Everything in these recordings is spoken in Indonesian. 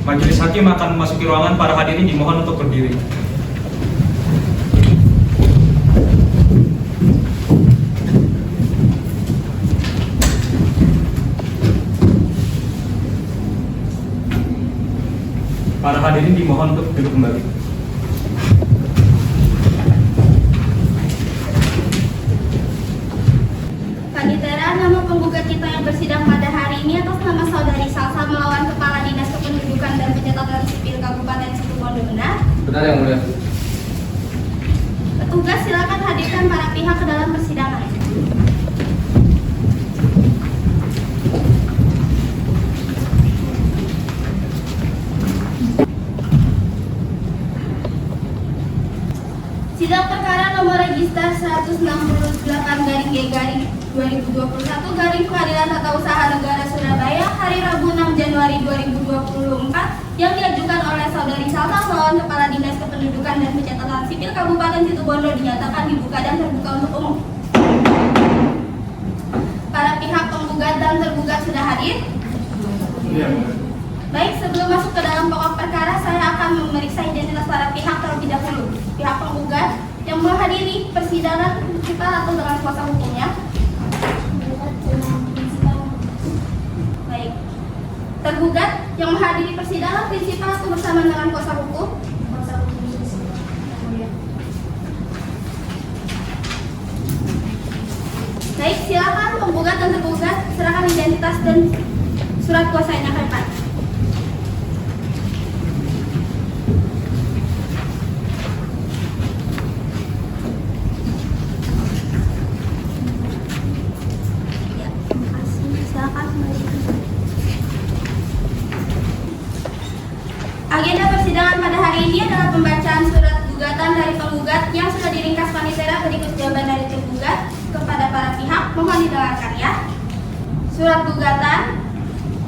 Majelis Hakim akan memasuki ruangan. Para hadirin dimohon untuk berdiri. Para hadirin dimohon untuk duduk kembali. Panitera, nama penggugat kita yang bersidang pada hari ini atas nama Saudari Salsa melawan Kepala Dinas Kependudukan dan Pencatatan Sipil Kabupaten Situbondo, benar? Benar, Yang Mulia. Petugas, silakan hadirkan para pihak ke dalam persidangan. Sidang perkara nomor register 168-G-2021 Pengadilan Tata Usaha Negara Surabaya hari Rabu 6 Januari 2024 yang diajukan oleh Saudari Salsa melawan Kepala Dinas Kependudukan dan Pencatatan Sipil Kabupaten Situbondo dinyatakan dibuka dan terbuka untuk umum. Para pihak penggugat dan tergugat sudah hadir? Iya. Baik, sebelum masuk ke dalam pokok perkara, saya akan memeriksa identitas para pihak terlebih dahulu. Pihak penggugat yang menghadiri persidangan kita atau dengan kuasa hukumnya. Baik. Tergugat yang menghadiri persidangan prinsipal atau bersama dengan kuasa hukum. Baik, silakan penggugat dan tergugat serahkan identitas dan surat kuasanya ke depan. Agenda persidangan pada hari ini adalah pembacaan surat gugatan dari penggugat yang sudah diringkas Panitera. Berikut jawaban dari tergugat kepada para pihak. Mohon didengarkan ya. Surat gugatan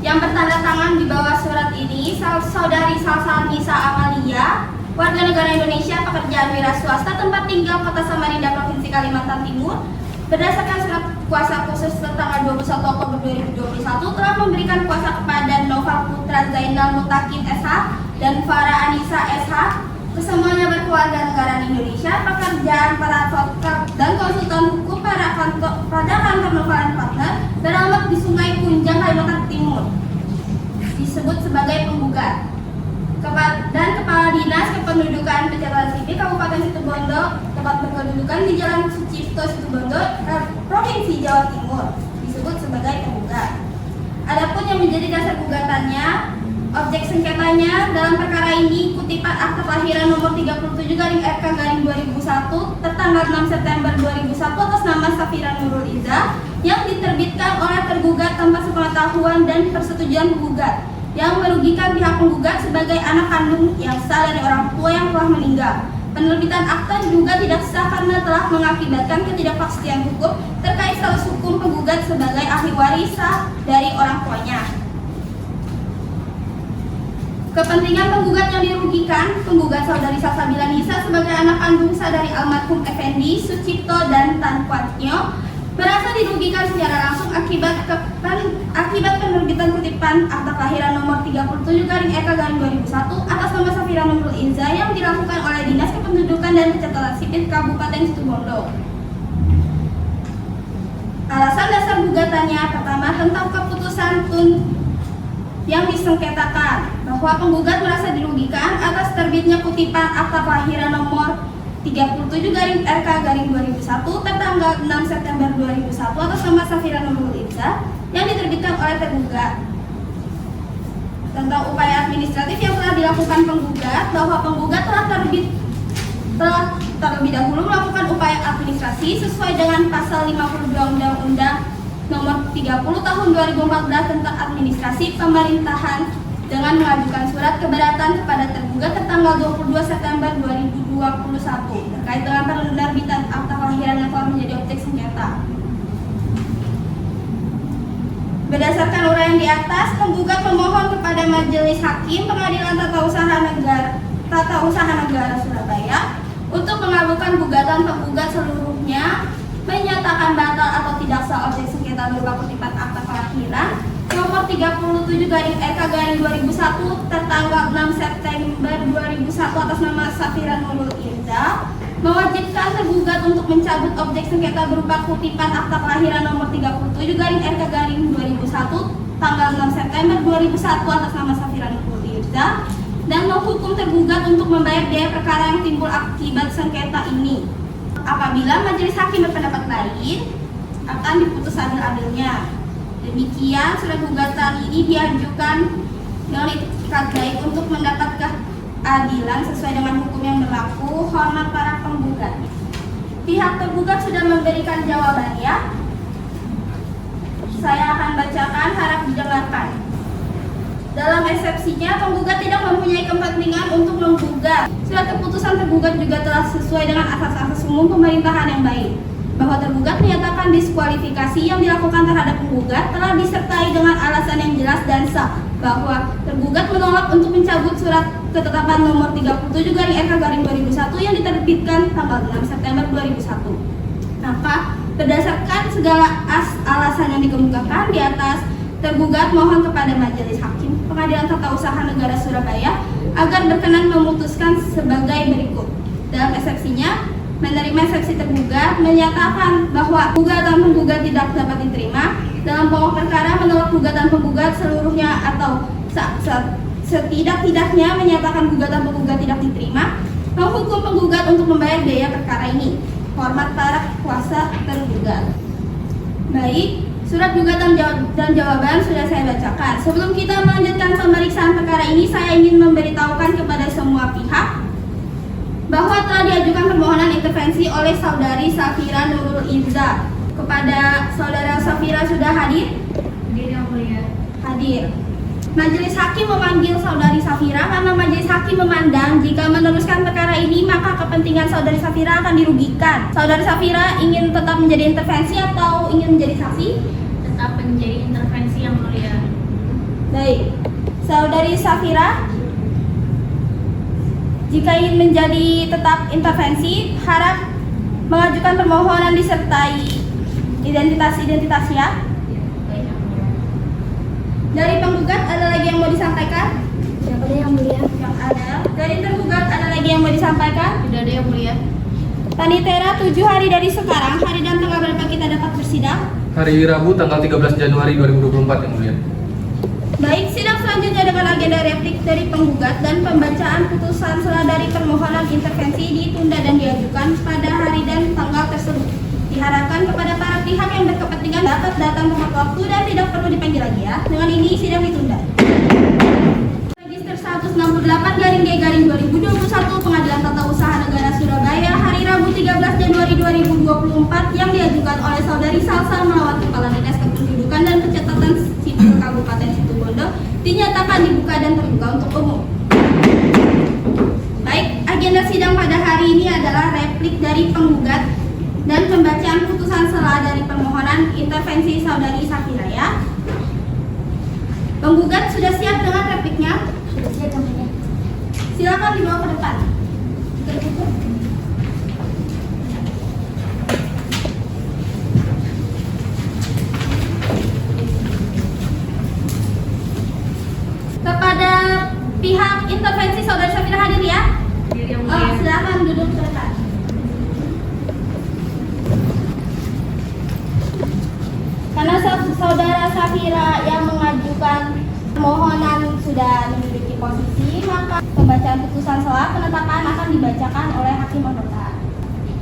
yang bertanda tangan di bawah surat ini Saudari Salsa Nisa Amalia, warga negara Indonesia, pekerjaan wira swasta, tempat tinggal Kota Samarinda, Provinsi Kalimantan Timur. Berdasarkan surat kuasa khusus tanggal 21 Oktober 2021 telah memberikan kuasa kepada Noval Putra Zainal Mutakin SH dan Farah Anissa SH, kesemuanya berkeluarga negara Indonesia, pekerjaan para advokat dan konsultan hukum pada kantor Noval Partner beralamat di Sungai Kunjang, Kalimantan Timur, disebut sebagai penggugat. Dan Kepala Dinas Kependudukan Pencatatan Sipil Kabupaten Situbondo, tempat berkedudukan di Jalan Sucipto, Situbondo, Provinsi Jawa Timur, disebut sebagai penggugat. Adapun yang menjadi dasar gugatannya, objek sengketanya dalam perkara ini kutipan akta kelahiran nomor 37-RK-2001 tertanggal 6 September 2001 atas nama Safira Nurul Iza yang diterbitkan oleh tergugat tanpa sepengetahuan dan persetujuan penggugat, yang merugikan pihak penggugat sebagai anak kandung yang sah dari orang tua yang telah meninggal. Penerbitan akta diduga tidak sah karena telah mengakibatkan ketidakpastian hukum terkait status hukum penggugat sebagai ahli waris sah dari orang tuanya. Kepentingan penggugat yang dirugikan, penggugat Saudari Salsabila Nisa sebagai anak kandung sah dari almarhum Effendi Sucipto dan Tan Kuatnyo merasa dirugikan secara langsung akibat penerbitan kutipan akta kelahiran nomor 37-EK-2001 atas nama Safira Nurul Iza yang dilakukan oleh Dinas Kependudukan dan Pencatatan Sipil Kabupaten Situbondo. Alasan dasar gugatannya, pertama, tentang keputusan yang disengketakan, bahwa penggugat merasa dirugikan atas terbitnya kutipan akta kelahiran nomor 37-RK-2001 tertanggal 6 September 2001 atas nama Safira Nurul Iza yang diterbitkan oleh tergugat. Tentang upaya administratif yang telah dilakukan penggugat, bahwa penggugat telah terlebih dahulu melakukan upaya administrasi sesuai dengan pasal 52 Undang-Undang Nomor 30 Tahun 2014 tentang Administrasi Pemerintahan dengan mengajukan surat keberatan kepada tergugat tertanggal 22 September 2021 terkait dengan penerbitan akta kelahiran yang telah menjadi objek sengketa. Berdasarkan uraian di atas, penggugat memohon kepada Majelis Hakim Pengadilan Tata Usaha Negara Surabaya untuk mengabulkan gugatan penggugat seluruhnya, menyatakan batal atau tidak sah objek sengketa berupa kutipan akta kelahiran nomor nomor 37/RK/2001 tertanggal 6 September 2001 atas nama Safira Nurul Irza mewajibkan tergugat untuk mencabut objek sengketa berupa kutipan akta kelahiran nomor 37/RK/2001 tanggal 6 September 2001 atas nama Safira Nurul Irza dan menghukum tergugat untuk membayar biaya perkara yang timbul akibat sengketa ini. Apabila majelis hakim berpendapat lain, akan diputus adil-adilnya. Demikian surat gugatan ini diajukan dengan itikat baik untuk mendapat keadilan sesuai dengan hukum yang berlaku. Hormat para penggugat. Pihak tergugat sudah memberikan jawabannya. Saya akan bacakan, harap didengarkan. Dalam eksepsinya, penggugat tidak mempunyai kepentingan untuk menggugat. Surat keputusan tergugat juga telah sesuai dengan asas-asas umum pemerintahan yang baik, bahwa tergugat menyatakan diskualifikasi yang dilakukan terhadap penggugat telah disertai dengan alasan yang jelas dan sah, bahwa tergugat menolak untuk mencabut surat ketetapan nomor 37/RK/2001 yang diterbitkan tanggal 6 September 2001. Maka berdasarkan segala alasan yang dikemukakan di atas, tergugat mohon kepada Majelis Hakim Pengadilan Tata Usaha Negara Surabaya agar berkenan memutuskan sebagai berikut. Dalam eksepsinya, menerima eksepsi tergugat, menyatakan bahwa gugatan penggugat tidak dapat diterima, dalam pokok perkara menolak gugatan penggugat seluruhnya atau setidak-tidaknya menyatakan gugatan penggugat tidak diterima, menghukum penggugat untuk membayar biaya perkara ini. Hormat para kuasa tergugat. Baik, surat gugatan dan jawaban sudah saya bacakan. Sebelum kita melanjutkan pemeriksaan perkara ini, saya ingin memberitahukan kepada semua pihak bahwa telah diajukan permohonan intervensi oleh saudari Safira Nurul Irza. Kepada saudara Safira sudah hadir? Hadir yang mulia. Hadir. Majelis Hakim memanggil saudari Safira karena majelis hakim memandang jika meneruskan perkara ini maka kepentingan saudari Safira akan dirugikan. Saudari Safira ingin tetap menjadi intervensi atau ingin menjadi saksi? Tetap menjadi intervensi yang mulia. Baik. Saudari Safira, jika ingin menjadi tetap intervensi, harap mengajukan permohonan disertai identitas ya. Baik yang mulia. Dari penggugat ada lagi yang mau disampaikan? Tidak ada yang mulia. Yang ada. Dari tergugat ada lagi yang mau disampaikan? Tidak ada yang mulia. Panitera 7 hari dari sekarang, hari dan tanggal berapa kita dapat bersidang? Hari Rabu tanggal 13 Januari 2024 yang mulia. Baik, sidang selanjutnya dengan agenda replik dari penggugat dan pembacaan putusan setelah dari permohonan intervensi ditunda dan diajukan pada hari dan tanggal tersebut. Diharapkan kepada para pihak yang berkepentingan dapat datang tepat waktu dan tidak perlu dipanggil lagi ya. Dengan ini sidang ditunda. Register 168/G/2021 Pengadilan Tata Usaha Negara Surabaya hari Rabu 13 Januari 2024 yang diajukan oleh saudari Salsa melawan Kepala Dinas Kependudukan dan Pencatatan Sipil Kabupaten Situbondo dinyatakan dibuka dan terbuka untuk umum. Baik, agenda sidang pada hari ini adalah replik dari penggugat dan pembacaan putusan selah dari permohonan intervensi saudari Safira ya. Penggugat sudah siap dengan repliknya? Sudah siap yang mulia. Silakan dibawa ke depan. Kepada pihak intervensi saudari Safira hadir ya? Hadir yang mulia. Silakan duduk ke depan. Karena saudara Safira yang mengajukan permohonan sudah memiliki posisi, maka pembacaan putusan selah penetapan akan dibacakan oleh hakim anggota.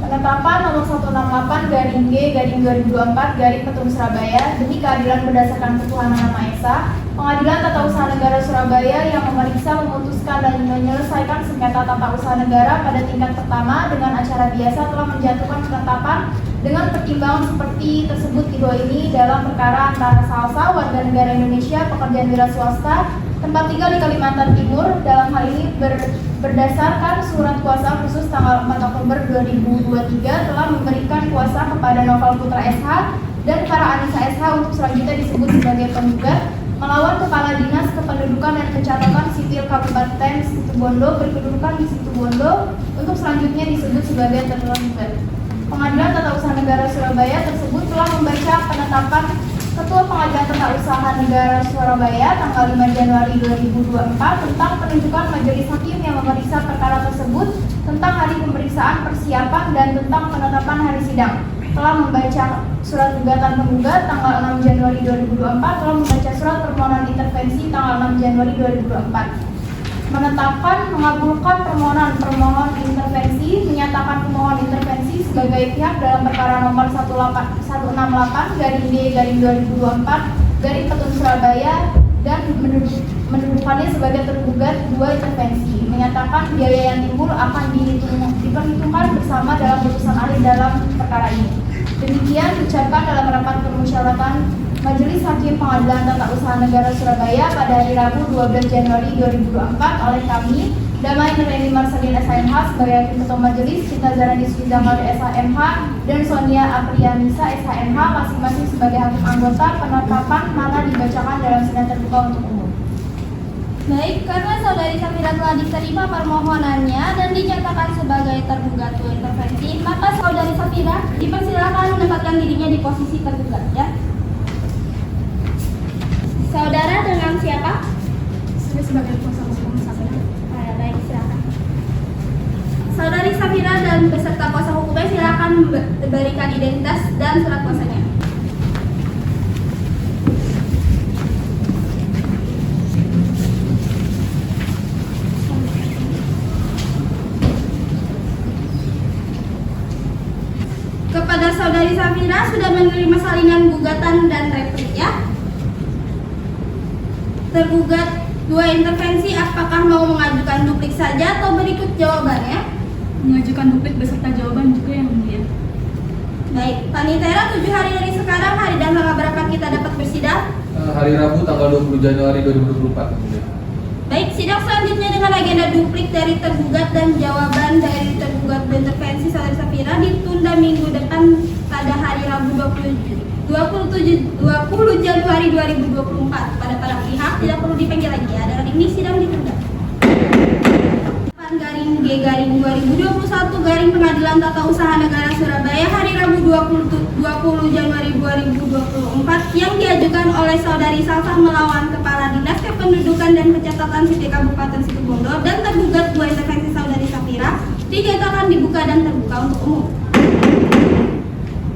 Penetapan nomor 168/G/2024 Surabaya demi keadilan berdasarkan ketuhanan Yang Maha Esa, Pengadilan Tata Usaha Negara Surabaya yang memeriksa, memutuskan dan menyelesaikan sengketa tata usaha negara pada tingkat pertama dengan acara biasa telah menjatuhkan penetapan dengan pertimbangan seperti tersebut di bawah ini dalam perkara antara Salsa warga negara Indonesia pekerjaan wira swasta tempat tinggal di Kalimantan Timur dalam hal ini berdasarkan surat kuasa khusus tanggal 4 Oktober 2023 telah memberikan kuasa kepada Novel Putra SH dan para Anissa SH untuk selanjutnya disebut sebagai penggugat melawan Kepala Dinas Kependudukan dan Pencatatan Sipil Kabupaten Situbondo berkedudukan di Situbondo untuk selanjutnya disebut sebagai tergugat. Pengadilan Tata Usaha Negara Surabaya tersebut telah membaca penetapan Ketua Pengadilan Tata Usaha Negara Surabaya tanggal 5 Januari 2024 tentang penunjukan majelis hakim yang memeriksa perkara tersebut, tentang hari pemeriksaan persiapan dan tentang penetapan hari sidang. Telah membaca surat gugatan penggugat tanggal 6 Januari 2024, telah membaca surat permohonan intervensi tanggal 6 Januari 2024. Menetapkan, mengabulkan permohonan pemohon intervensi, menyatakan pemohon intervensi sebagai pihak dalam perkara nomor 168/D/2024 Petun Surabaya dan mendudukannya sebagai tergugat 2 intervensi. Menyatakan biaya yang timbul akan diperhitungkan bersama dalam putusan akhir dalam perkara ini. Demikian diucapkan dalam rapat permusyawaratan Majelis Hakim Pengadilan Tata Usaha Negara Surabaya pada hari Rabu 12 Januari 2024 oleh kami, Damai Nureni Marcelin SHMH sebagai Hakim Ketua Majelis, Cinta Zarani Sujangkal SHMH, dan Sonia Aprianisa SHMH masing-masing sebagai Hakim Anggota. Penetapan mana dibacakan dalam sidang terbuka untuk umum. Baik, karena saudari Safira telah diterima permohonannya dan dinyatakan sebagai tergugat 2 intervensi, maka saudari Safira dipersilakan menempatkan dirinya di posisi tergugat, ya. Saudara dengan siapa? Sudah sebagai kuasa hukum Safira. Baik, silakan. Saudari Safira dan beserta kuasa hukumnya silakan berikan identitas dan surat kuasanya. Kepada saudari Safira sudah menerima salinan gugatan dan replik, ya. Tergugat 2 intervensi, apakah mau mengajukan duplik saja atau berikut jawabannya? Mengajukan duplik beserta jawaban juga yang mulia. Baik, Panitera 7 hari dari sekarang, hari dan tanggal berapa kita dapat bersidang? Hari Rabu tanggal 20 Januari 2024 kemudian. Baik, sidang selanjutnya dengan agenda duplik dari tergugat dan jawaban dari tergugat intervensi saudari Safira ditunda minggu depan pada hari Rabu 20 Januari 2024. Pada para pihak tidak perlu dipanggil lagi, ya. Dan ini sidang ditunda. G/2021 Pengadilan Tata Usaha Negara Surabaya hari Rabu 20 Januari 2024 yang diajukan oleh saudari Salsa melawan Kepala Dinas Kependudukan dan Pencatatan Sipil Kabupaten Situbondo dan tergugat 2 intervensi saudari Safira dinyatakan dibuka dan terbuka untuk umum.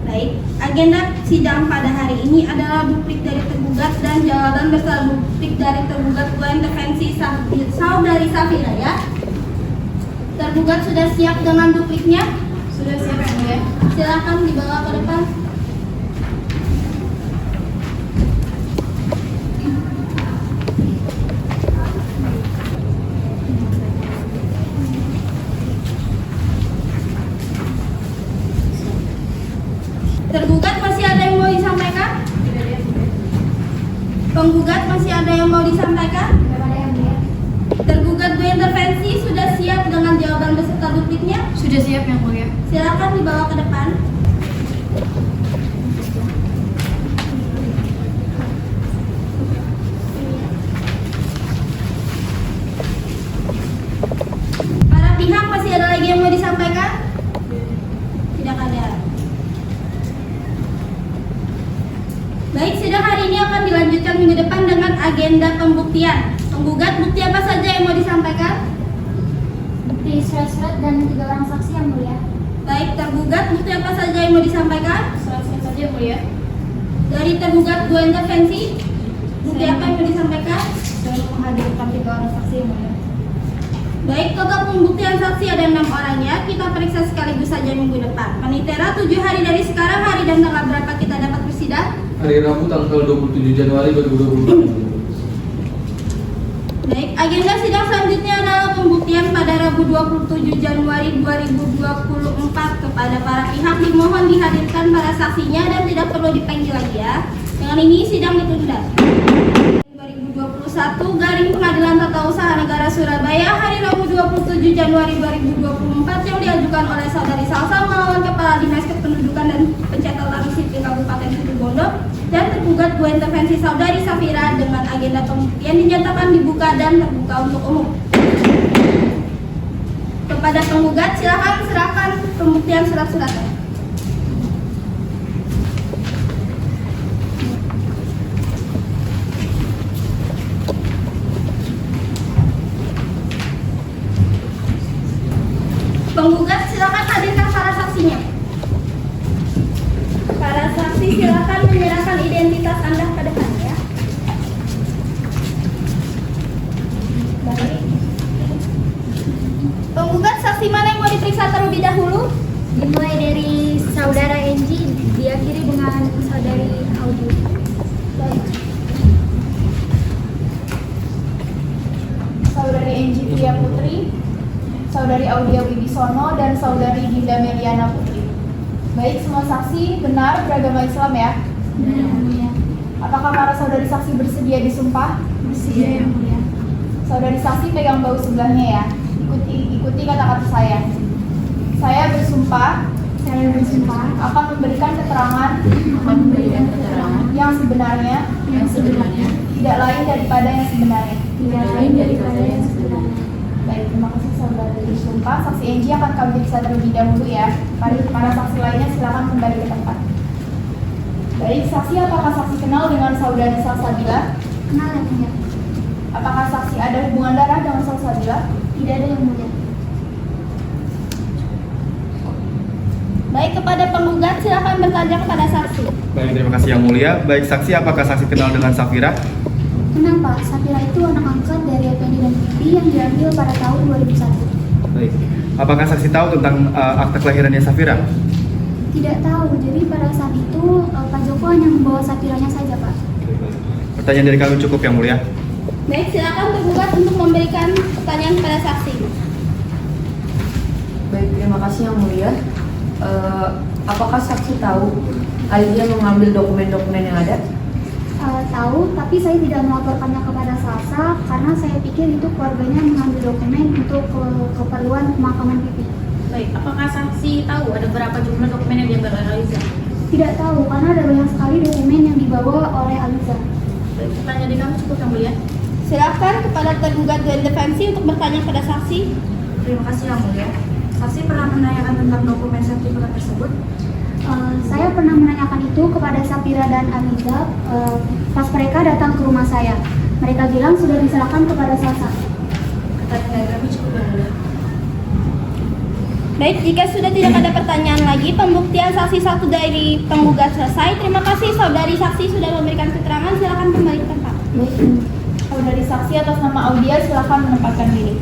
Baik, agenda sidang pada hari ini adalah duplik dari tergugat dan jawaban beserta duplik dari tergugat 2 intervensi saudari Safira, ya. Tergugat sudah siap dengan dupliknya? Sudah siap, yang mulia. Silakan dibawa ke depan. Tergugat masih ada yang mau disampaikan? Penggugat masih ada yang mau disampaikan? Tergugat 2 intervensi sudah siap dengan jawaban beserta dupliknya? Sudah siap yang mulia. Silakan dibawa ke depan. Para pihak masih ada lagi yang mau disampaikan? Tidak ada. Baik, sidang hari ini akan dilanjutkan minggu depan dengan agenda pembuktian. Penggugat, bukti apa saja yang mau disampaikan? Bukti surat-surat dan 3 orang saksi yang mulia. Baik, tergugat, bukti apa saja yang mau disampaikan? Surat-surat saja, yang mulia. Dari tergugat 2 intervensi, bukti apa yang mau disampaikan? Saya menghadirkan 3 orang saksi, yang mulia. Baik, total pembuktian saksi ada 6 orangnya. Kita periksa sekaligus saja minggu depan. Panitera 7 hari dari sekarang, hari dan tanggal berapa kita dapat bersidang? Hari Rabu tanggal 27 Januari 2024. Baik, agenda sidang selanjutnya adalah pembuktian pada Rabu 27 Januari 2024. Kepada para pihak dimohon dihadirkan para saksinya dan tidak perlu dipanggil lagi, ya. Dengan ini sidang ditunda. 2021 Pengadilan Tata Usaha Negara Surabaya hari Rabu 27 Januari 2024 yang diajukan oleh saudari Salsa melawan Kepala Dinas Kependudukan dan Pencatatan Sipil Kabupaten Situbondo dan tergugat 2 intervensi saudari Safira dengan agenda pembuktian dinyatakan dibuka dan terbuka untuk umum. Kepada penggugat silakan serahkan pembuktian surat-suratnya. identitas Anda pada saya. Baik. Penggugat, saksi mana yang mau diperiksa terlebih dahulu? Dimulai dari saudara Enji, diakhiri dengan saudari Audi. Baik. Saudari Enji Tia Putri, Saudari Audia Wibisono, dan Saudari Dinda Meliana Putri. Baik, semua saksi benar beragama Islam ya? Benar, Yang Mulia. Apakah para saudari saksi bersedia disumpah? Bersedia, Yang Mulia. Saudari saksi pegang bahu sebelahnya ya. Ikuti kata-kata saya. Saya bersumpah Saya bersumpah akan memberikan keterangan yang sebenarnya, tidak lain daripada yang sebenarnya. tidak lain daripada yang sebenarnya. Baik, terima kasih saudari bersumpah. Saksi Enji akan kami periksa terlebih dahulu ya. Para saksi lainnya silakan kembali ke tempat. Baik, saksi, apakah saksi kenal dengan saudari Salsabila? Kenal, Yang Mulia. Apakah saksi ada hubungan darah dengan Salsabila? Tidak ada, Yang Mulia. Baik, kepada penggugat silakan bertanya kepada saksi. Baik, terima kasih Yang Mulia. Baik, saksi, apakah saksi kenal dengan Safira? Kenal, Pak. Safira itu anak angkat dari Effendi dan Vivi yang diambil pada tahun 2001. Baik. Apakah saksi tahu tentang akte kelahirannya Safira? Tidak tahu, jadi pada saat itu Pak Joko hanya membawa Safiranya saja, Pak. Pertanyaan dari kami cukup Yang Mulia. Baik, silakan penggugat untuk memberikan pertanyaan kepada saksi. Baik, terima kasih Yang Mulia. Apakah saksi tahu Alia mengambil dokumen-dokumen yang ada? Tahu, tapi saya tidak melaporkannya kepada Salsa karena saya pikir itu keluarganya mengambil dokumen untuk keperluan pemakaman Vivi. Baik, apakah saksi tahu ada berapa jumlah dokumen yang diambil oleh Aliza? Tidak tahu, karena ada banyak sekali dokumen yang dibawa oleh Aliza. Baik, pertanyaan dari kami cukup Yang Mulia. Silakan kepada tergugat dan defensi untuk bertanya kepada saksi. Terima kasih Yang Mulia. Saksi pernah menanyakan tentang dokumen sertifikat tersebut? Saya pernah menanyakan itu kepada Safira dan Aliza pas mereka datang ke rumah saya. Mereka bilang sudah diserahkan kepada Salsa. Pertanyaan dari kami cukup Yang Mulia. Baik, jika sudah tidak ada pertanyaan lagi, pembuktian saksi satu dari penggugat selesai. Terima kasih saudari saksi sudah memberikan keterangan. Silakan kembali ke tempat. Baik, saudari saksi atas nama Audia silakan menempatkan diri.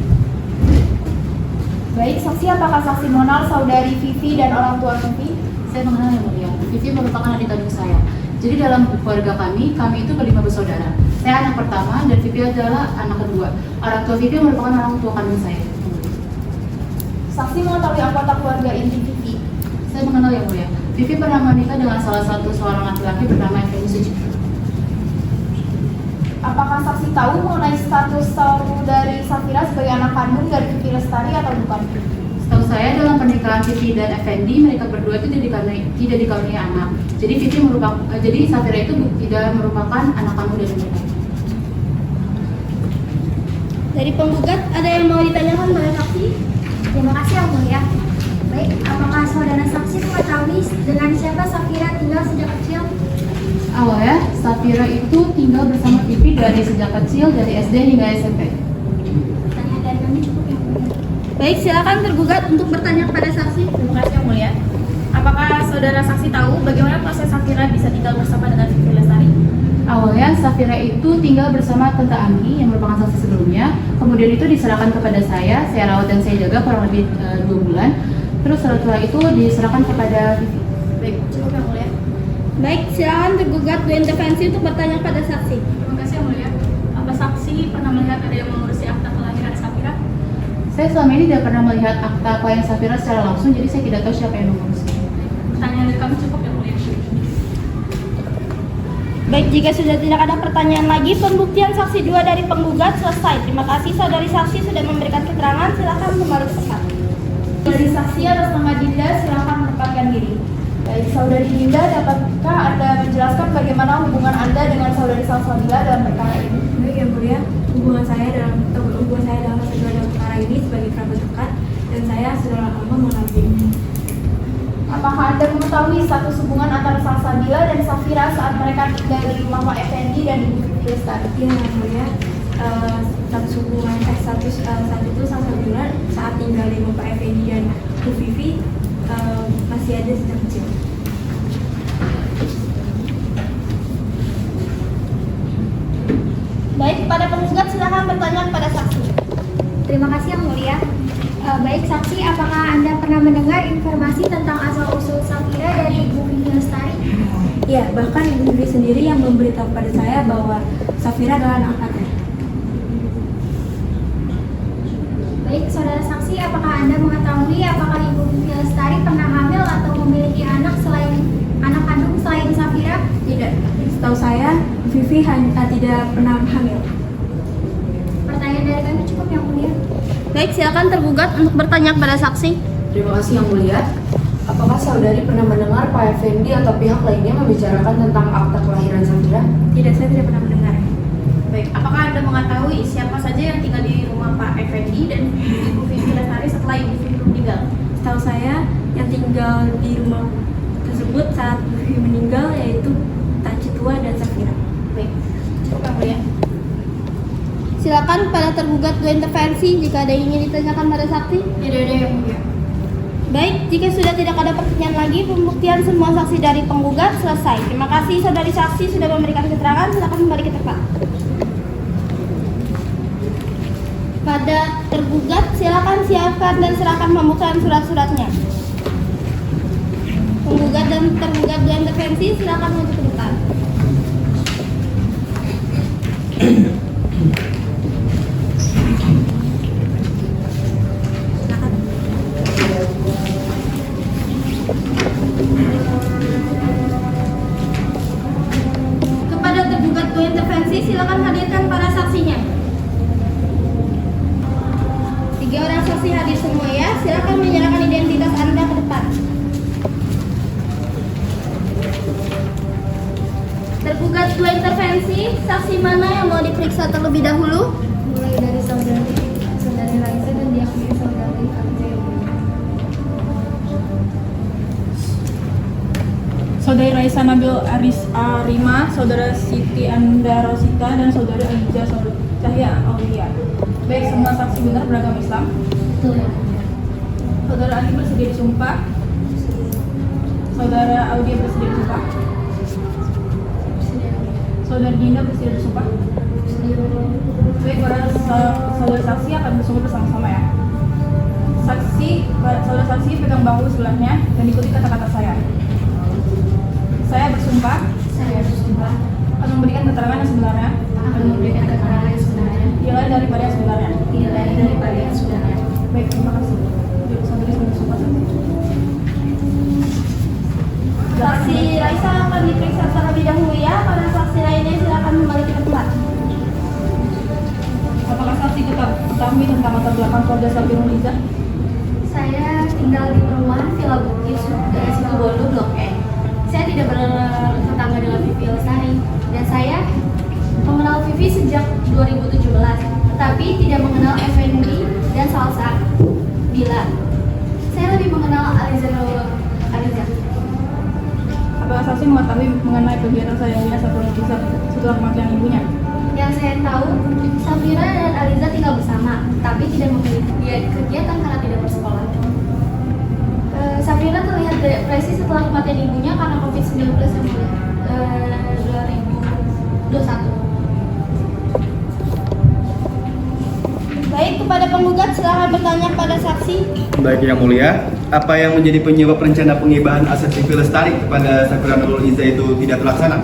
Baik, saksi, apakah saksi mengenal saudari Vivi dan orang tua Vivi? Saya mengenal Yang Mulia. Vivi merupakan adik kandung saya. Jadi dalam keluarga kami itu berlima bersaudara. Saya anak pertama dan Vivi adalah anak kedua. Orang tua Vivi merupakan orang tua kandung saya. Saksi mengetahui anggota keluarga inti Vivi? Saya mengenal Yang Mulia. Vivi pernah menikah dengan salah satu seorang laki-laki bernama Effendi Sucipto. Apakah saksi tahu mengenai status saudari Safira sebagai anak kandung dari Vivi Lestari atau bukan? Setahu saya dalam pernikahan Vivi dan Effendi, mereka berdua itu tidak dikaruniai anak. Jadi Safira itu tidak merupakan anak kandung dari mereka. Dari penggugat, ada yang mau ditanyakan pada saksi? Terima kasih Yang Mulia. Baik, apakah saudara saksi mengetahui dengan siapa Safira tinggal sejak kecil? Awalnya, Safira itu tinggal bersama Vivi dari sejak kecil, dari SD hingga SMP. Pertanyaan dari kami cukup Yang Mulia. Baik, silakan tergugat untuk bertanya kepada saksi. Terima kasih Yang Mulia. Apakah saudara saksi tahu bagaimana proses Safira bisa tinggal bersama dengan Vivi Lestari? Awalnya, Safira itu tinggal bersama Tante Anggi yang merupakan saksi sebelumnya. Kemudian itu diserahkan kepada saya rawat dan saya jaga kurang lebih 2 bulan. Terus setelah itu diserahkan kepada Vivi. Baik, cukup Yang Mulia. Baik, silakan tergugat dan defensi untuk bertanya pada saksi. Terima kasih Yang Mulia. Apa saksi pernah melihat ada yang mengurusi akta kelahiran Safira? Saya selama ini tidak pernah melihat akta kelahiran Safira secara langsung, jadi saya tidak tahu siapa yang mengurusnya. Pertanyaan dari kami cukup Yang Mulia. Baik, jika sudah tidak ada pertanyaan lagi, pembuktian saksi 2 dari penggugat selesai. Terima kasih saudari saksi sudah memberikan keterangan. Silakan kembali ke tempat. Dari saksi atas nama Dinda silakan menempatkan diri. Baik, saudari Dinda, dapatkah Anda menjelaskan bagaimana hubungan Anda dengan saudari Salsabila dalam perkara ini? Baik Yang Mulia, hubungan saya dalam fase 2 dalam perkara ini sebagai kerabat dekat dan saya sudah lama mengenal dirinya. Apakah Anda mengetahui status hubungan antara Salsabila dan Safira saat mereka tinggal di rumah Pak Effendi dan Ibu Vivi Lestari? Iya Yang Mulia, status hubungan saat itu Salsabila saat tinggal di rumah Pak Effendi dan Bu Vivi masih ada sejak kecil. Baik, kepada penggugat silakan bertanya kepada saksi. Terima kasih Yang Mulia. Baik saksi, apakah Anda pernah mendengar informasi tentang asal-usul Safira dari Ibu Vivi Lestari? Ya, bahkan Ibu Vivi sendiri yang memberitahu pada saya bahwa Safira adalah anak angkatnya. Baik, saudara saksi, apakah Anda mengetahui apakah Ibu Vivi Lestari pernah hamil atau memiliki anak kandung selain Safira? Tidak, setahu saya Vivi tidak pernah hamil. Pertanyaan dari kami cukup Yang Mulia. Baik, silakan tergugat untuk bertanya kepada saksi. Terima kasih Yang Mulia. Apakah saudari pernah mendengar Pak Effendi atau pihak lainnya membicarakan tentang akta kelahiran Safira? Tidak, saya tidak pernah mendengar. Baik, apakah Anda mengetahui siapa saja yang tinggal di rumah Pak Effendi dan Ibu Vivi Lestari setelah Ibu Vivi meninggal? Setahu saya yang tinggal di rumah tersebut saat Vivi meninggal yaitu Tak Citua dan Safira. Baik, cukup Yang Mulia. Silakan pada tergugat dua intervensi jika ada yang ingin ditanyakan pada saksi. Tidak ada Yang Mulia. Baik, jika sudah tidak ada pertanyaan lagi, pembuktian semua saksi dari penggugat selesai. Terima kasih saudari saksi sudah memberikan keterangan. Silakan kembali ke tempat. Pada tergugat, silakan siapkan dan serahkan pembuktian surat-suratnya. Penggugat dan tergugat dua intervensi, silakan menuju ke depan. Kepada tergugat dua intervensi, silakan hadirkan para saksinya. 3 orang saksi hadir semua ya. Silakan menyerahkan identitas Anda ke depan. Tergugat dua intervensi, saksi mana yang mau diperiksa terlebih dahulu? Mulai dari saudari Raisa dan diakui saudari Arjaya. Saudari Raisa Nabil Aris Arima, Saudara Siti Anda Rosita, dan Saudari Aliza Cahya Aulia. Baik, semua saksi benar beragama Islam. Betul. Saudara Ali bersedia disumpah. Saudara Aulia bersedia disumpah. Saudara Dinda bersedia disumpah. Baik, para saudara saksi akan bersumpah bersama-sama ya. Saudara saksi pegang bahu sebelahnya dan ikuti kata-kata saya. Saya bersumpah akan memberikan keterangan yang sebenarnya nilai daripada yang sebenarnya. Baik, terima kasih. Saudari bersumpah. Saksi Raisa akan diperiksa terlebih dahulu ya. Para saksi lainnya silakan kembali ke tempat. Apakah saksi ketahui tentang latar belakang keluarga Safira Liza? Saya tinggal di perumahan Villa Bukit Situbondo Blok E. Saya tidak bertetangga dengan Vivi Lestari dan saya mengenal Vivi sejak 2017, tetapi tidak mengenal Effendi dan Salsa Bila. Saya lebih mengenal Aliza. Apakah saksi mengetahui mengenai kegiatan sayangnya Safira Liza setelah kematian ibunya? Yang saya tahu, Safira dan Aliza tinggal bersama, tapi tidak memiliki kegiatan karena tidak bersekolah. Safira terlihat depresi setelah kematian ibunya karena COVID-19 2021. Baik, kepada penggugat silakan bertanya kepada saksi. Baik Yang Mulia, apa yang menjadi penyebab rencana pengibahan aset Vivi Lestari kepada Safira Nurul Iza itu tidak terlaksana?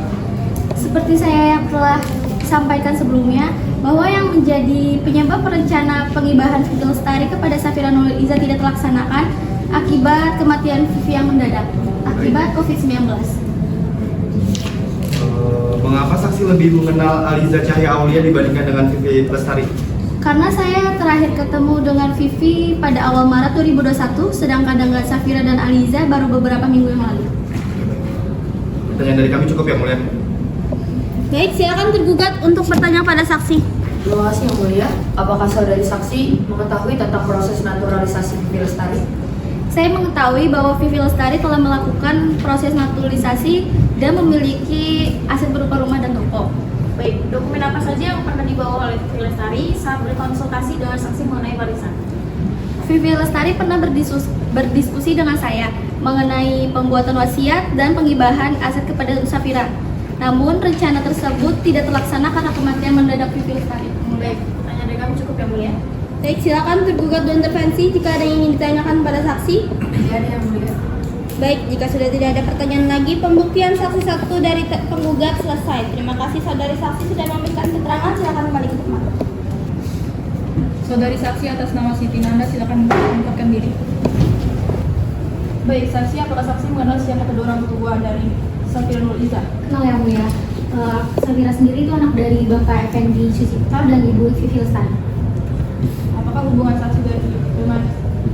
Seperti saya yang telah sampaikan sebelumnya, bahwa yang menjadi penyebab rencana pengibahan Vivi Lestari kepada Safira Nurul Iza tidak terlaksanakan akibat kematian Vivi yang mendadak akibat COVID-19. Mengapa saksi lebih mengenal Aliza Cahya Aulia dibandingkan dengan Vivi Lestari? Karena saya terakhir ketemu dengan Vivi pada awal Maret 2021, sedangkan dengan Safira dan Aliza baru beberapa minggu yang lalu. Pertanyaan dari kami cukup Yang Mulia. Baik, silakan tergugat untuk bertanya pada saksi. Terima kasih Yang Mulia. Apakah saudari saksi mengetahui tentang proses naturalisasi Vivi Lestari? Saya mengetahui bahwa Vivi Lestari telah melakukan proses naturalisasi dan memiliki aset berupa rumah dan toko. Baik, dokumen apa saja yang pernah dibawa oleh Vivi Lestari saat berkonsultasi dengan saksi mengenai warisan? Vivi Lestari pernah berdiskusi dengan saya mengenai pembuatan wasiat dan pengibahan aset kepada Safira. Namun rencana tersebut tidak terlaksana karena kematian mendadak Vivi Lestari. Baik, pertanyaan dari kami cukup yang mulia. Baik, silakan tergugat dua intervensi jika ada yang ingin ditanyakan pada saksi. Tidak ada yang mulia. Baik, jika sudah tidak ada pertanyaan lagi, pembuktian saksi satu dari penggugat selesai. Terima kasih saudari saksi sudah memberikan keterangan. Silakan kembali ke tempat. Saudari saksi atas nama Siti Nanda silakan mengungkapkan diri. Baik, saksi, apakah saksi mengenal siapa kedua orang tua dari Safira Nurul Iza? Kenal yang mulia. Safira sendiri itu anak dari Bapak Effendi Sucipto dan Ibu Vivi Lestari. Apakah hubungan saksi dengan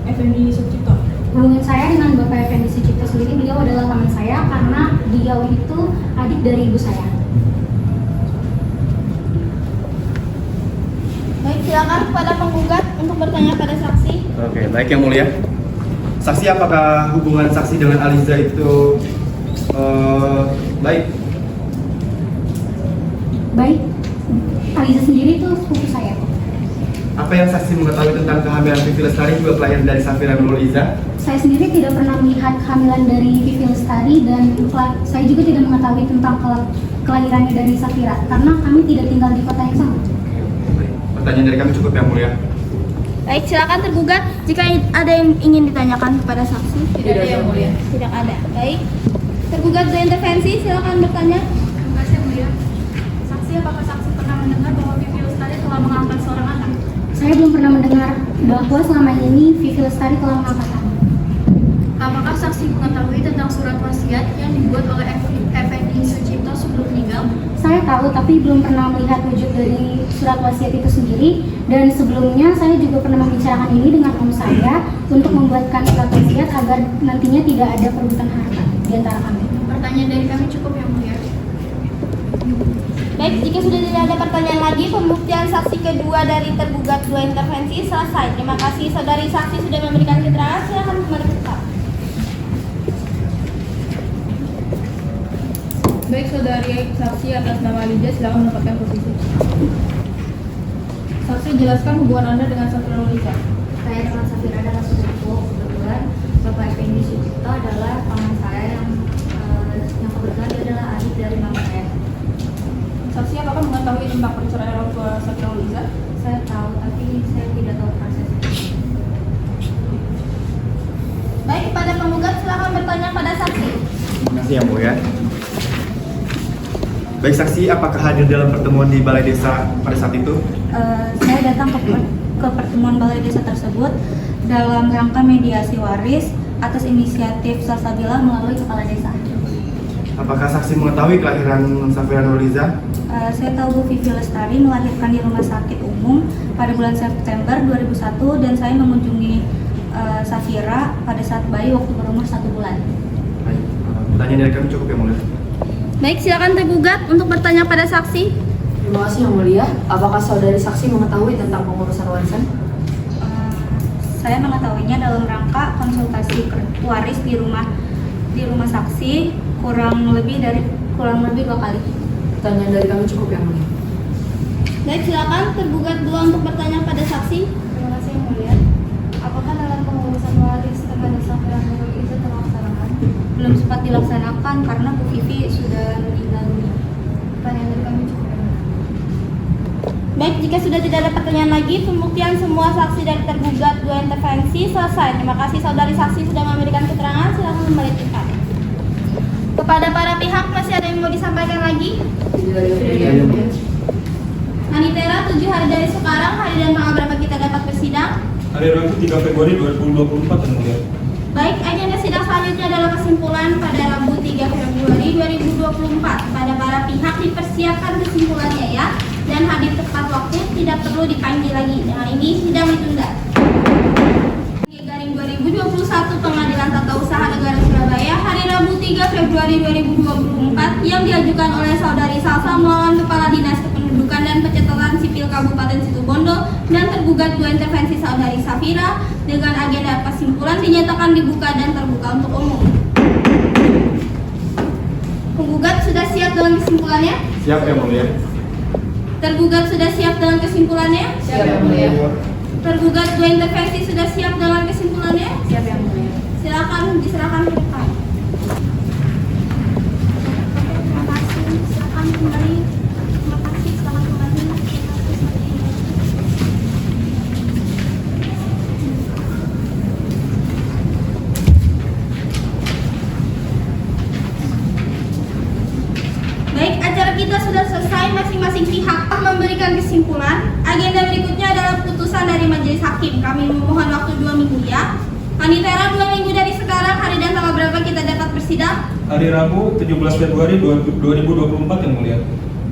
Effendi Sucipto? Hubungan saya dengan Bapak Effendi Sucipto sendiri, beliau adalah teman saya karena beliau itu adik dari ibu saya. Baik, silakan kepada penggugat untuk bertanya pada saksi. Oke, baik yang mulia. Saksi, apakah hubungan saksi dengan Aliza itu baik? Baik, Aliza sendiri itu sepupu saya. Apa yang saksi mengetahui tentang kehamilan Vivi Lestari juga kelahiran dari Safira Nurul Iza? Saya sendiri tidak pernah melihat kehamilan dari Vivi Lestari dan saya juga tidak mengetahui tentang kelahirannya dari Safira karena kami tidak tinggal di kota yang sama. Baik. Pertanyaan dari kami cukup yang mulia. Baik, silakan tergugat jika ada yang ingin ditanyakan kepada saksi. Tidak ada yang mulia. Tidak ada. Baik. Tergugat dua intervensi, silakan bertanya. Terima kasih yang mulia. Saksi, apakah saksi pernah mendengar bahwa Vivi Lestari telah mengangkat seorang anak? Saya belum pernah mendengar bahwa selama ini Vivi Lestari telah mengangkat anak. Apakah saksi mengetahui tentang surat wasiat yang dibuat oleh Effendi Sucipto sebelum meninggal? Saya tahu, tapi belum pernah melihat wujud dari surat wasiat itu sendiri. Dan sebelumnya saya juga pernah membicarakan ini dengan om saya untuk membuatkan surat wasiat agar nantinya tidak ada perebutan harta di antara kami. Pertanyaan dari kami cukup yang mulia. Baik, jika sudah tidak ada pertanyaan lagi, pembuktian saksi kedua dari tergugat dua intervensi selesai. Terima kasih saudari saksi sudah memberikan keterangan. Silakan kembali ke tempat. Baik, saudari saksi atas nama Liza silakan menempatkan posisi. Saksi, jelaskan hubungan Anda dengan Safira Nurul Iza. Saya dengan Safira adalah sepupu. Kebetulan Bapak Effendi Sucipto adalah paman saya yang kebetulan dia adalah adik dari mama saya. Saksi, apakah mengetahui tentang perceraian orang tua Safira Nurul Iza? Saya tahu, tapi saya tidak tahu prosesnya. Baik, kepada penggugat silakan bertanya pada saksi. Terima kasih yang mulia. Baik saksi, apakah hadir dalam pertemuan di Balai Desa pada saat itu? Saya datang ke pertemuan Balai Desa tersebut dalam rangka mediasi waris atas inisiatif Salsabila melalui kepala desa. Apakah saksi mengetahui kelahiran Safira Nurul Iza? Saya tahu Bu Vivi Lestari melahirkan di rumah sakit umum pada bulan September 2001 dan saya mengunjungi Safira pada saat bayi waktu berumur 1 bulan. Baik, pertanyaan dari kami cukup yang mulia. Baik, silakan tergugat untuk bertanya pada saksi. Terima kasih yang mulia. Apakah saudari saksi mengetahui tentang pengurusan warisan? Saya mengetahuinya dalam rangka konsultasi waris di rumah saksi kurang lebih 2 kali. Pertanyaan dari kami cukup yang mulia. Baik, silakan tergugat dua untuk bertanya pada saksi. Terima kasih yang mulia. Apakah dalam pengurusan waris terhadap Safira Nurul Iza terlaksanakan? Belum sempat dilaksanakan karena Bu Vivi sudah meninggal dunia. Pertanyaan dari kami cukup yang mulia. Baik, jika sudah tidak ada pertanyaan lagi, pembuktian semua saksi dari tergugat dua intervensi selesai. Terima kasih saudari saksi sudah memberikan keterangan. Silakan kembali ke tempat. Kepada para pihak masih ada yang mau disampaikan lagi? Anitera, 7 hari dari sekarang, hari dan tanggal berapa kita dapat bersidang? Hari Rabu 3 Februari 2024 yang mulia. Baik, agenda sidang selanjutnya adalah kesimpulan pada Rabu 3 Februari 2024. Pada para pihak dipersiapkan kesimpulannya ya, dan hadir tepat waktu, tidak perlu dipanggil lagi. Dengan ini sidang ditunda. Garing 2021 Pengadilan Tata Usaha Negara Surabaya hari Rabu 3 Februari 2024 yang diajukan oleh saudari Salsa melawan Kepala Dinas Kependudukan dan Pencatatan Sipil Kabupaten Situbondo dan tergugat dua intervensi saudari Safira dengan agenda kesimpulan dinyatakan dibuka dan terbuka untuk umum. Penggugat sudah siap dengan kesimpulannya? Siap yang mulia. Tergugat sudah siap dengan kesimpulannya? Siap yang mulia. Tergugat dua intervensi sudah siap dengan kesimpulannya? Siap yang mulia. Silakan diserahkan ke depan. Terima kasih. memberikan kesimpulan, agenda berikutnya adalah putusan dari majelis hakim. Kami memohon waktu 2 minggu ya. Panitera 2 minggu dari sekarang, hari dan tanggal berapa kita dapat bersidang? Hari Rabu 17 Februari 2024 yang mulia.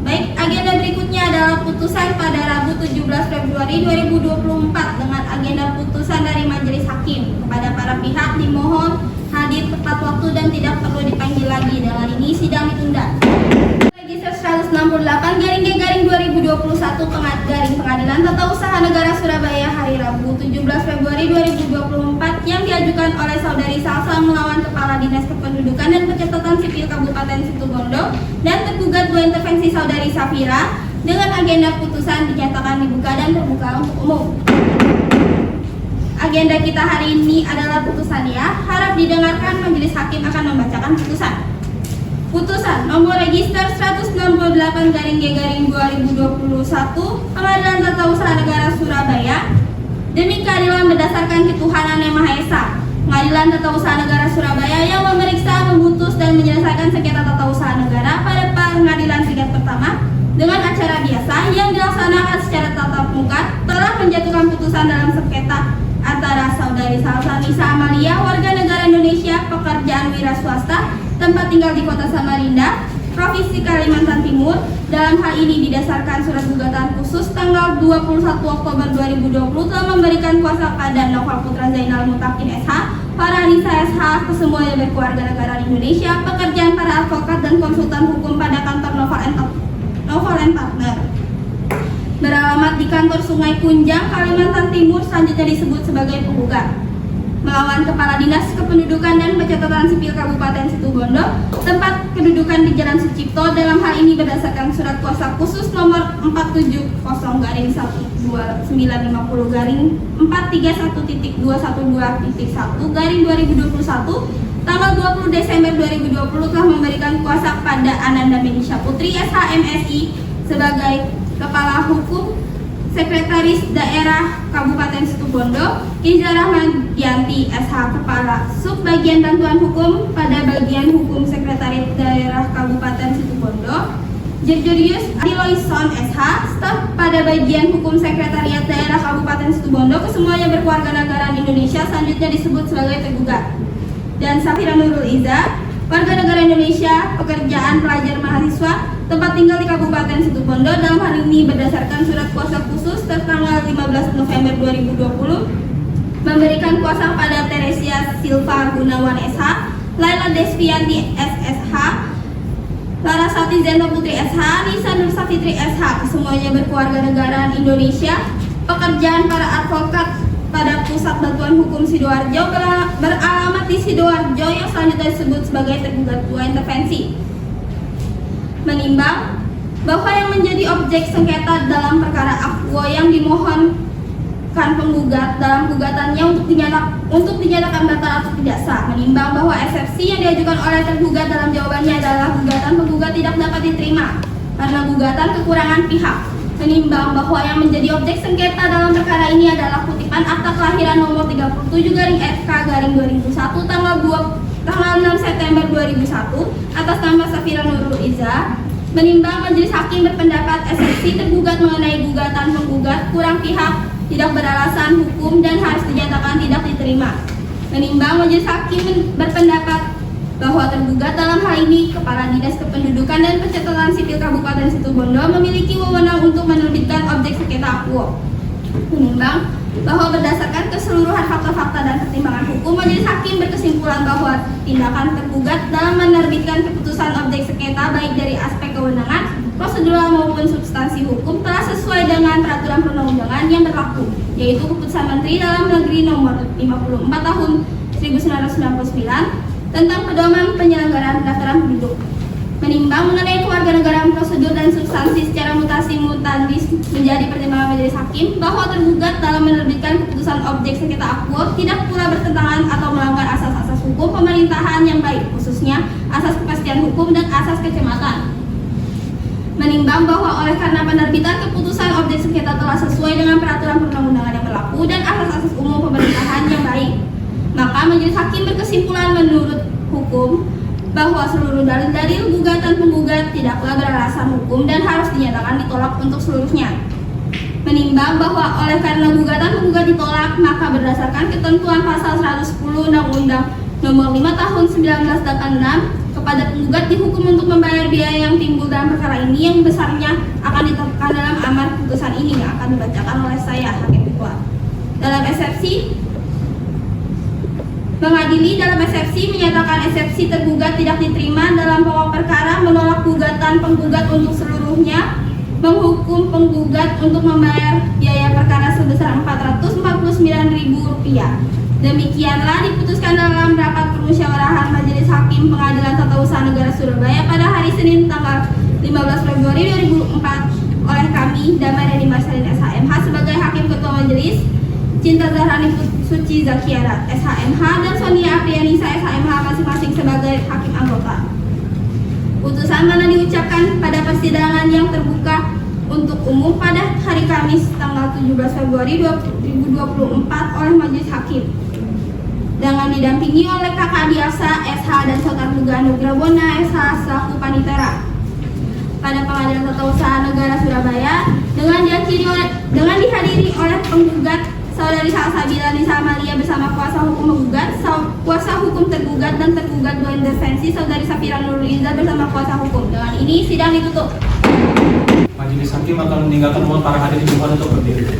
Baik, agenda berikutnya adalah putusan pada Rabu 17 Februari 2024 dengan agenda putusan dari majelis hakim. Kepada para pihak dimohon hadir tepat waktu dan tidak perlu dipanggil lagi. Dengan ini sidang ditunda. Register 168/G/2021 Pengadilan Tata Usaha Negara Surabaya hari Rabu 17 Februari 2024 yang diajukan oleh Saudari Salsa melawan Kepala Dinas Kependudukan dan Pencatatan Sipil Kabupaten Situbondo dan tergugat 2 intervensi Saudari Safira dengan agenda putusan dinyatakan dibuka dan terbuka untuk umum. Agenda kita hari ini adalah putusan ya. Harap didengarkan, majelis hakim akan membacakan putusan. Putusan nomor register 168/G/2021 Pengadilan Tata Usaha Negara Surabaya demi keadilan berdasarkan ketuhanan Yang Maha Esa. Pengadilan Tata Usaha Negara Surabaya yang memeriksa, memutus dan menyelesaikan sengketa tata usaha negara pada pengadilan tingkat pertama dengan acara biasa yang dilaksanakan secara tatap muka telah menjatuhkan putusan dalam sengketa antara Saudari Salsa Nisa Amalia, warga negara Indonesia, pekerjaan wira swasta, tempat tinggal di Kota Samarinda, Provinsi Kalimantan Timur. Dalam hal ini didasarkan surat gugatan khusus tanggal 21 Oktober 2020 telah memberikan kuasa pada Novel Putra Zainal Mutakin SH, Farhanisa SH, kesemuanya berkeluarga negara Indonesia, pekerjaan para advokat dan konsultan hukum pada kantor Novel & Partner. Beralamat di kantor Sungai Kunjang, Kalimantan Timur, selanjutnya disebut sebagai penggugat. Melawan Kepala Dinas Kependudukan dan Pencatatan Sipil Kabupaten Situbondo, tempat kedudukan di Jalan Sucipto, dalam hal ini berdasarkan surat kuasa khusus nomor 470/19/431.212.1/2021 tanggal 20 Desember 2020 telah memberikan kuasa kepada Ananda Menisha Putri SH MSI sebagai Kepala Hukum Sekretaris Daerah Kabupaten Situbondo, Iza Rahmadianti SH Kepala Subbagian Bantuan Hukum pada Bagian Hukum Sekretariat Daerah Kabupaten Situbondo, Jerjurius Adiloison SH Staf pada Bagian Hukum Sekretariat Daerah Kabupaten Situbondo, kesemuanya berkeluarga negara Indonesia, selanjutnya disebut sebagai tergugat. Dan Safira Nurul Iza, warga negara Indonesia, pekerjaan pelajar mahasiswa, tempat tinggal di Kabupaten Situbondo, dalam hal ini berdasarkan surat kuasa khusus tertanggal 15 November 2020 memberikan kuasa kepada Teresia Silva Gunawan SH, Laila Desvianti SSH, Larasati Zeno Putri SH, Nisa Nur Safitri SH, kesemuanya berkeluarga negaraan Indonesia, pekerjaan para advokat pada Pusat Bantuan Hukum Sidoarjo, beralamat di Sidoarjo, yang selanjutnya disebut sebagai tergugat 2 intervensi. Menimbang bahwa yang menjadi objek sengketa dalam perkara Aquo yang dimohonkan penggugat dalam gugatannya untuk dinyatakan batal atau tidak sah. Menimbang bahwa eksepsi yang diajukan oleh tergugat dalam jawabannya adalah gugatan penggugat tidak dapat diterima karena gugatan kekurangan pihak. Menimbang bahwa yang menjadi objek sengketa dalam perkara ini adalah kutipan akta kelahiran nomor 37/FK/2001 tanggal 6 September 2001 atas nama Safira Nurul Iza. Menimbang majelis hakim berpendapat eksepsi tergugat mengenai gugatan penggugat kurang pihak, tidak beralasan hukum dan harus dinyatakan tidak diterima. Menimbang majelis hakim berpendapat bahwa tergugat dalam hal ini Kepala Dinas Kependudukan dan Pencatatan Sipil Kabupaten Situbondo memiliki wewenang untuk menerbitkan objek sengketa Aquo. Menimbang bahwa berdasarkan keseluruhan fakta-fakta dan pertimbangan hukum, majelis hakim berkesimpulan bahwa tindakan tergugat dalam menerbitkan keputusan objek sengketa baik dari aspek kewenangan, prosedural maupun substansi hukum telah sesuai dengan peraturan perundang-undangan yang berlaku, yaitu Keputusan Menteri Dalam Negeri Nomor 54 Tahun 1999 tentang pedoman penyelenggaraan pendaftaran penduduk. Menimbang mengenai kewarganegaraan, prosedur dan substansi secara mutasi mutandis menjadi pertimbangan majelis hakim bahwa tergugat dalam menerbitkan keputusan objek sengketa Aquo tidak pula bertentangan atau melanggar asas-asas hukum pemerintahan yang baik, khususnya asas kepastian hukum dan asas kecermatan. Menimbang bahwa oleh karena penerbitan keputusan objek sengketa telah sesuai dengan peraturan perundang-undangan yang berlaku dan asas-asas umum pemerintahan yang baik, maka majelis hakim berkesimpulan menurut hukum bahwa seluruh dalil-dalil gugatan penggugat tidaklah beralasan hukum dan harus dinyatakan ditolak untuk seluruhnya. menimbang bahwa oleh karena gugatan penggugat ditolak, maka berdasarkan ketentuan pasal 110 Undang-Undang Nomor 5 Tahun 1986, kepada penggugat dihukum untuk membayar biaya yang timbul dalam perkara ini yang besarnya akan ditetapkan dalam amar putusan ini yang akan dibacakan oleh saya, Hakim Ketua. Dalam eksepsi mengadili, dalam eksepsi menyatakan eksepsi tergugat tidak diterima dalam pokok perkara, menolak gugatan penggugat untuk seluruhnya, menghukum penggugat untuk membayar biaya perkara sebesar Rp449.000. Demikianlah diputuskan dalam rapat permusyawarahan Majelis Hakim Pengadilan Tata Usaha Negara Surabaya pada hari Senin tanggal 15 Februari 2004 oleh kami, Damai Reni Marcelin SHMH sebagai Hakim Ketua Majelis, Cinta Zahrani Suci Zakiara SHMH, dan Sonia Aprianisa SHMH masing-masing sebagai Hakim Anggota. Putusan mana diucapkan pada persidangan yang terbuka untuk umum pada hari Kamis tanggal 17 Februari 2024 oleh Majelis Hakim dengan didampingi oleh Kakak Diasa SH dan Saudara Duga Nugrabona SH selaku panitera pada Pengadilan Tata Usaha Negara Surabaya dengan dihadiri oleh penggugat Saudari Salsabila Nisa Amalia bersama kuasa hukum penggugat, kuasa hukum tergugat dan tergugat dua intervensi Saudari Safira Nurul Iza bersama kuasa hukum. Dengan ini sidang ditutup. Majelis Hakim akan meninggalkan mohon para hadirin dimohon untuk berdiri.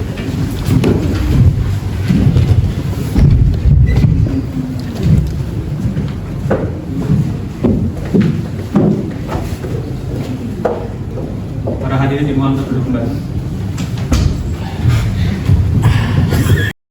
Para hadirin dimohon untuk duduk kembali.